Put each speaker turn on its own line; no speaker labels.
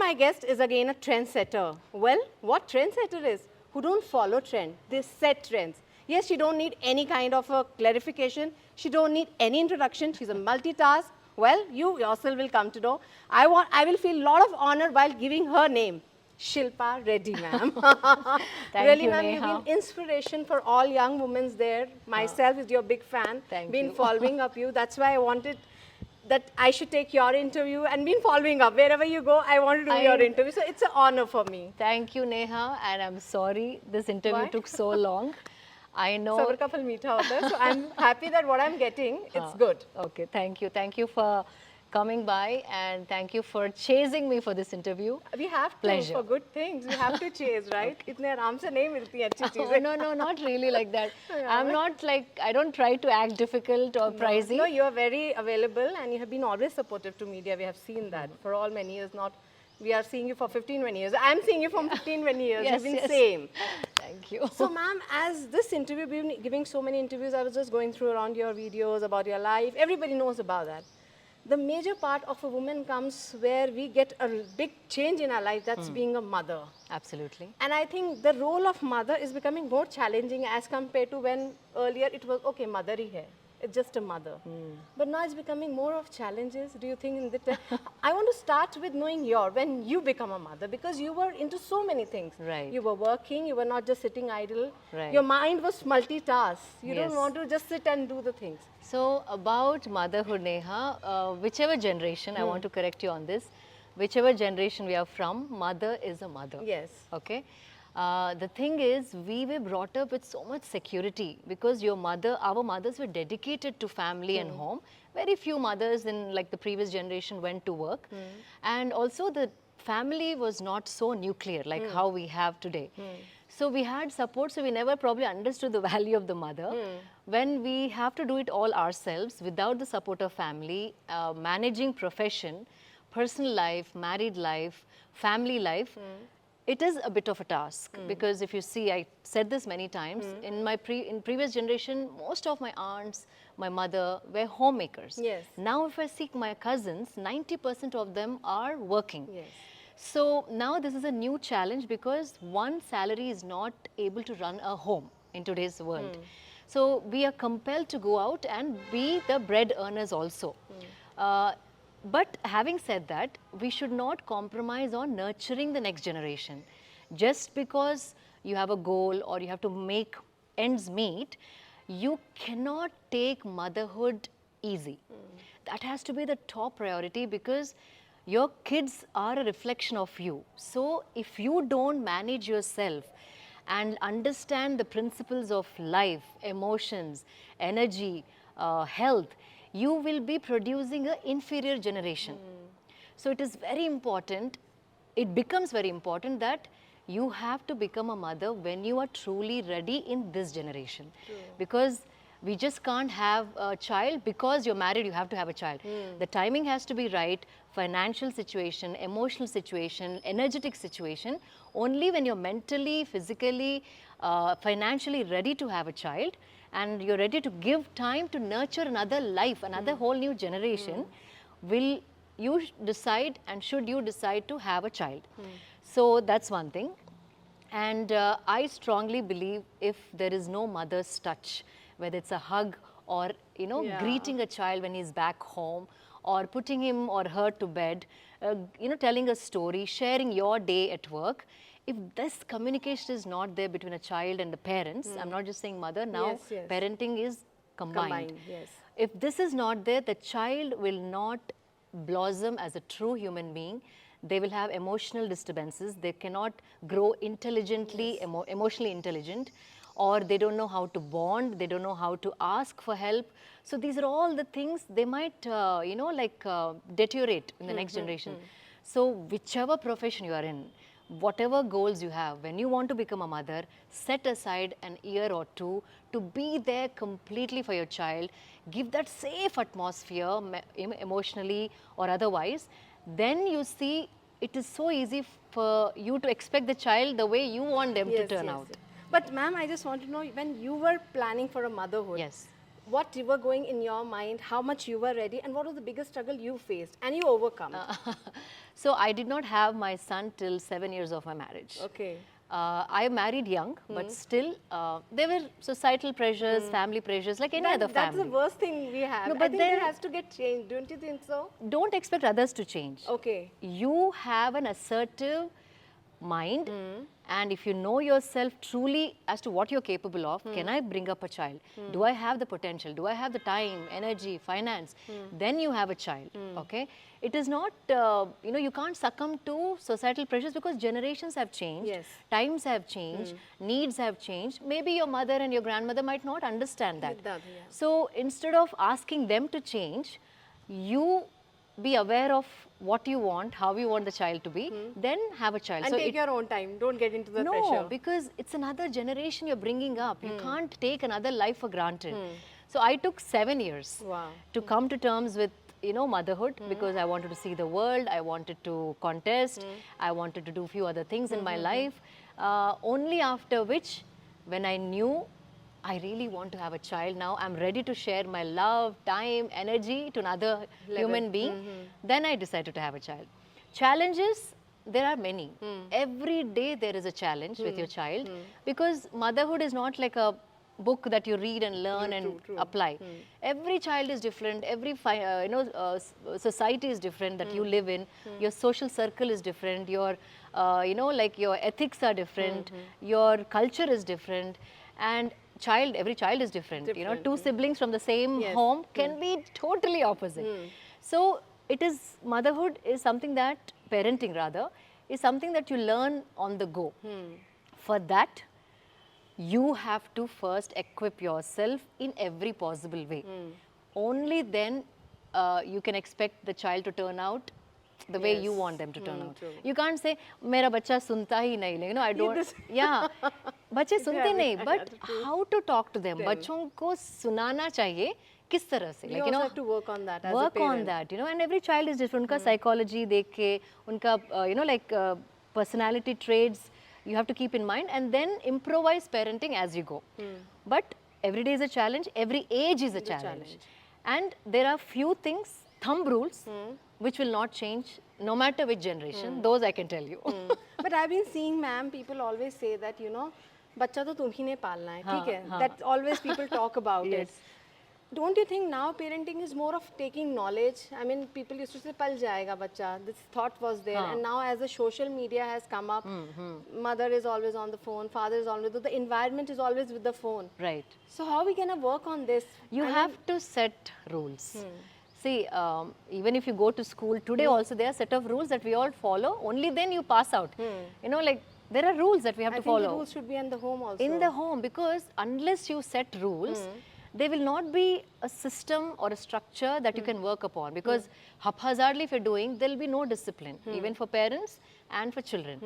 my guest is again a trendsetter. Well, what trendsetter is? Who don't follow trend. They set trends. Yes, she don't need any kind of a clarification. She don't need any introduction. She's a multitask. Well, you yourself will come to know. I will feel a lot of honor while giving her name. Shilpa Reddy, ma'am. Really, ma'am, you've been inspiration for all young women there. Myself is your big fan. Been following up you. That's why I wanted that I should take your interview and been following up. Wherever you go, I want to do your interview. So it's an honor for me.
Thank you, Neha. And I'm sorry this interview took so long. I know.
Sabr ka phal meetha hota hai. So I'm happy that what I'm getting, it's good.
Okay, thank you. Thank you for coming by and thank you for chasing me for this interview.
We have to for good things. We have to chase, right? Itne aaram se nahi milti achhi cheezein.
No, not really like that. I'm not like, I don't try to act difficult or pricey.
No, you are very available and you have been always supportive to media. We have seen that for all many years. Not, we are seeing you for 15, 20 years. I'm seeing you from 15, 20 years. You've been same.
Thank you.
So, ma'am, as this interview, we've been giving so many interviews. I was just going through around your videos about your life. Everybody knows about that. The major part of a woman comes where we get a big change in our life, that's being a mother.
Absolutely.
And I think the role of mother is becoming more challenging as compared to when earlier it was, okay, mother hi hai. It's just a mother. But now it's becoming more of challenges. Do you think in that? I want to start with knowing when you become a mother, because you were into so many things.
Right.
You were working, you were not just sitting idle.
Right.
Your mind was multitask. You don't want to just sit and do the things.
So about motherhood, Neha, whichever generation, I want to correct you on this, whichever generation we are from, mother is a mother.
Yes.
Okay. The thing is, we were brought up with so much security because our mothers were dedicated to family and home. Very few mothers in like the previous generation went to work. And also the family was not so nuclear like how we have today. So we had support, so we never probably understood the value of the mother. When we have to do it all ourselves without the support of family, managing profession, personal life, married life, family life, it is a bit of a task because if you see, I said this many times, in previous generation, most of my aunts, my mother were homemakers.
Yes.
Now if I see my cousins, 90% of them are working.
Yes.
So now this is a new challenge because one salary is not able to run a home in today's world. So we are compelled to go out and be the bread earners also. But having said that, we should not compromise on nurturing the next generation. Just because you have a goal or you have to make ends meet, you cannot take motherhood easy. That has to be the top priority because your kids are a reflection of you. So if you don't manage yourself and understand the principles of life, emotions, energy, health, you will be producing an inferior generation. So it is very important, it becomes very important that you have to become a mother when you are truly ready in this generation. Because we just can't have a child because you're married, you have to have a child. The timing has to be right, financial situation, emotional situation, energetic situation. Only when you're mentally, physically, financially ready to have a child and you're ready to give time to nurture another life, another whole new generation, will you decide and should you decide to have a child. So that's one thing. And I strongly believe if there is no mother's touch, whether it's a hug or, you know, greeting a child when he's back home or putting him or her to bed, you know, telling a story, sharing your day at work. If this communication is not there between a child and the parents, I'm not just saying mother, now parenting is combined. If this is not there, the child will not blossom as a true human being. They will have emotional disturbances. They cannot grow intelligently, emotionally intelligent, or they don't know how to bond, they don't know how to ask for help. So these are all the things they might, you know, like deteriorate in the next generation. So whichever profession you are in, whatever goals you have, when you want to become a mother, set aside an year or two to be there completely for your child, give that safe atmosphere emotionally or otherwise. Then you see it is so easy for you to expect the child the way you want them to turn out.
But ma'am, I just want to know, when you were planning for a motherhood, what you were going in your mind, how much you were ready, and what was the biggest struggle you faced and you overcome?
So I did not have my son till 7 years of my marriage.
Okay.
I married young, but still there were societal pressures, family pressures, like any other
That's
family.
the worst thing we have.
No,
I
but
think
then-
that has to get changed. Don't you think so?
Don't expect others to change.
Okay.
You have an assertive mind, and if you know yourself truly as to what you're capable of, can I bring up a child? Do I have the potential? Do I have the time, energy, finance? Then you have a child, okay? It is not, you can't succumb to societal pressures because generations have changed,
Yes.
times have changed, needs have changed. Maybe your mother and your grandmother might not understand that.
That, yeah.
So instead of asking them to change, you be aware of what you want, how you want the child to be, then have a child.
And
So
take
it-
your own time. Don't get into the
no,
pressure.
because it's another generation you're bringing up. You can't take another life for granted. So I took 7 years
Wow.
to come to terms with motherhood, because I wanted to see the world, I wanted to contest, I wanted to do few other things in my life. Only after which, when I knew I really want to have a child now, I'm ready to share my love, time, energy to another human being, then I decided to have a child. Challenges, there are many. Every day there is a challenge with your child, because motherhood is not like a book that you read and learn and apply. Every child is different. Every society is different that you live in. Your social circle is different. Your like your ethics are different. Your culture is different, and every child is different. Two siblings from the same
Yes.
home can be totally opposite. So it is, motherhood is something that, parenting rather, is something that you learn on the go. For that, you have to first equip yourself in every possible way. Only then you can expect the child to turn out the way you
Yes.
want them to turn out.
True.
You can't say, "Mera bacha sunta hi nahi." I don't.
this-
Yeah, बच्चे सुनते
Yeah,
नहीं.
yeah,
But
true.
how to talk to them? बच्चों को सुनाना चाहिए किस तरह से?
You also have to work on that as a
work on
parent.
that, and every child is different. उनका psychology देख के, उनका personality traits you have to keep in mind, and then improvise parenting as you go. But every day is a challenge, every age is a challenge. And there are few things, thumb rules, which will not change no matter which generation. Those I can tell you.
But I've been seeing, ma'am, people always say that, बच्चा तो तुम ही ने पालना है, ठीक है? That always people talk about it.
Yes.
Don't you think now parenting is more of taking knowledge? I mean, people used to say, pal jayega bacha. This thought was there. And now as the social media has come up, mother is always on the phone, father is always, the environment is always with the phone.
Right.
So how are we going to work on this?
You have to set rules. See, even if you go to school, today also there are set of rules that we all follow. Only then you pass out. There are rules that we have
I
to
think
follow.
the rules should be in the home also.
In the home, because unless you set rules, there will not be a system or a structure that you can work upon, because haphazardly if you're doing, there will be no discipline, even for parents and for children.